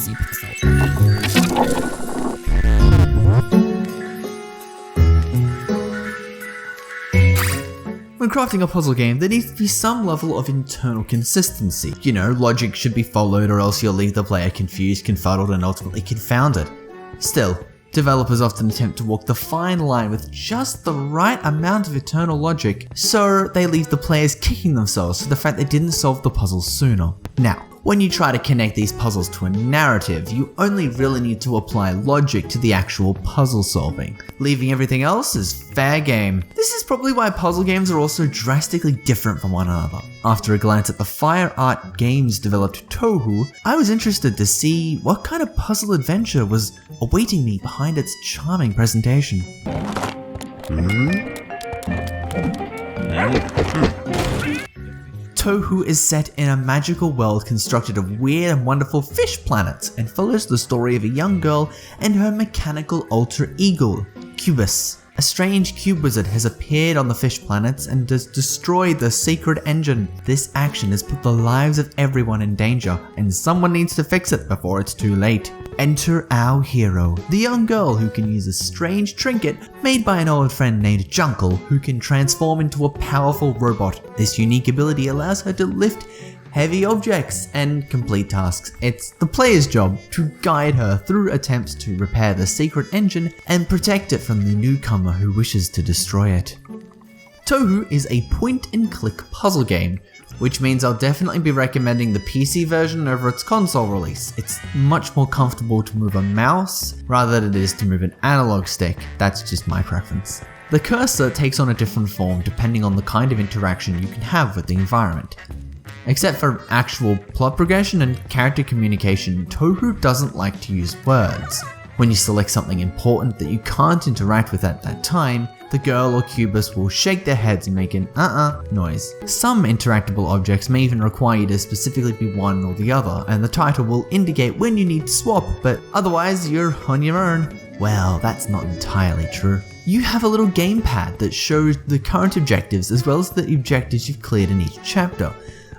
Noisy Pixel. When crafting a puzzle game, there needs to be some level of internal consistency. You know, logic should be followed or else you'll leave the player confused, confuddled, and ultimately confounded. Still, developers often attempt to walk the fine line with just the right amount of internal logic, so they leave the players kicking themselves for the fact they didn't solve the puzzles sooner. Now, when you try to connect these puzzles to a narrative, you only really need to apply logic to the actual puzzle solving. Leaving everything else is fair game. This is probably why puzzle games are also drastically different from one another. After a glance at the Fire Art Games developed TOHU, I was interested to see what kind of puzzle adventure was awaiting me behind its charming presentation. TOHU is set in a magical world constructed of weird and wonderful fish planets and follows the story of a young girl and her mechanical alter ego, Cubus. A strange cube wizard has appeared on the fish planets and has destroyed the sacred engine. This action has put the lives of everyone in danger, and someone needs to fix it before it's too late. Enter our hero, the young girl who can use a strange trinket made by an old friend named Jungle, who can transform into a powerful robot. This unique ability allows her to lift heavy objects and complete tasks. It's the player's job to guide her through attempts to repair the secret engine and protect it from the newcomer who wishes to destroy it. TOHU is a point-and-click puzzle game, which means I'll definitely be recommending the PC version over its console release. It's much more comfortable to move a mouse rather than it is to move an analog stick. That's just my preference. The cursor takes on a different form depending on the kind of interaction you can have with the environment. Except for actual plot progression and character communication, TOHU doesn't like to use words. When you select something important that you can't interact with at that time, the girl or Cubus will shake their heads and make an noise. Some interactable objects may even require you to specifically be one or the other, and the title will indicate when you need to swap, but otherwise you're on your own. Well, that's not entirely true. You have a little gamepad that shows the current objectives as well as the objectives you've cleared in each chapter.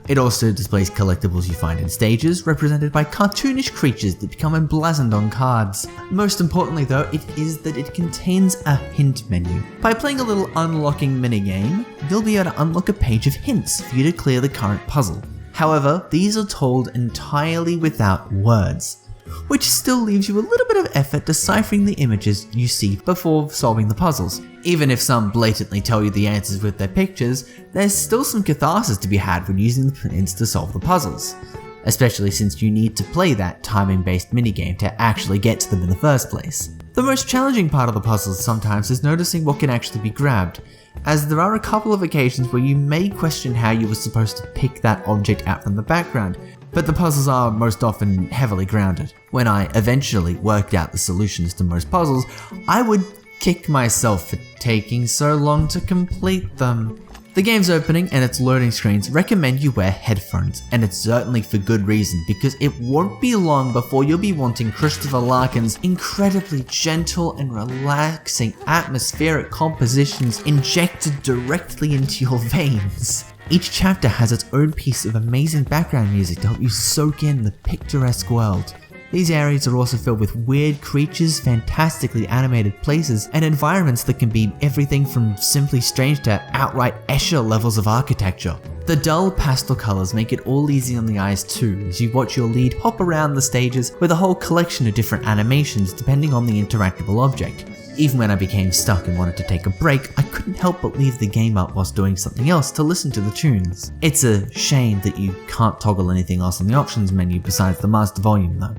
It also displays collectibles you find in stages, represented by cartoonish creatures that become emblazoned on cards. Most importantly though, it contains a hint menu. By playing a little unlocking minigame, you'll be able to unlock a page of hints for you to clear the current puzzle. However, these are told entirely without words, which still leaves you a little bit of effort deciphering the images you see before solving the puzzles. Even if some blatantly tell you the answers with their pictures, there's still some catharsis to be had when using the hints to solve the puzzles, especially since you need to play that timing-based minigame to actually get to them in the first place. The most challenging part of the puzzles sometimes is noticing what can actually be grabbed, as there are a couple of occasions where you may question how you were supposed to pick that object out from the background, but the puzzles are most often heavily grounded. When I eventually worked out the solutions to most puzzles, I would kick myself for taking so long to complete them. The game's opening and its loading screens recommend you wear headphones, and it's certainly for good reason, because it won't be long before you'll be wanting Christopher Larkin's incredibly gentle and relaxing atmospheric compositions injected directly into your veins. Each chapter has its own piece of amazing background music to help you soak in the picturesque world. These areas are also filled with weird creatures, fantastically animated places, and environments that can be everything from simply strange to outright Escher levels of architecture. The dull pastel colors make it all easy on the eyes too, as you watch your lead hop around the stages with a whole collection of different animations depending on the interactable object. Even when I became stuck and wanted to take a break, I couldn't help but leave the game up whilst doing something else to listen to the tunes. It's a shame that you can't toggle anything else on the options menu besides the master volume though.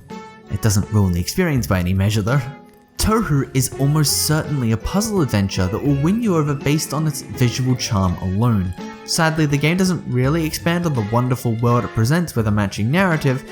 It doesn't ruin the experience by any measure though. TOHU is almost certainly a puzzle adventure that will win you over based on its visual charm alone. Sadly, the game doesn't really expand on the wonderful world it presents with a matching narrative,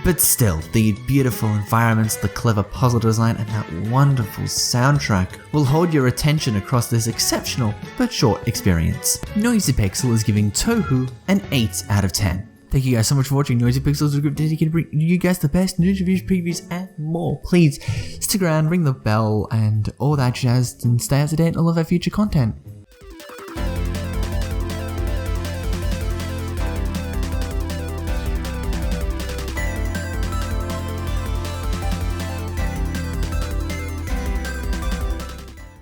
but still, the beautiful environments, the clever puzzle design, and that wonderful soundtrack will hold your attention across this exceptional but short experience. Noisy Pixel is giving TOHU an 8 out of 10. Thank you guys so much for watching. Noisy Pixels is a group dedicated to bring you guys the best news reviews, previews, and more. Please stick around, ring the bell, and all that jazz, and stay up to date on all of our future content.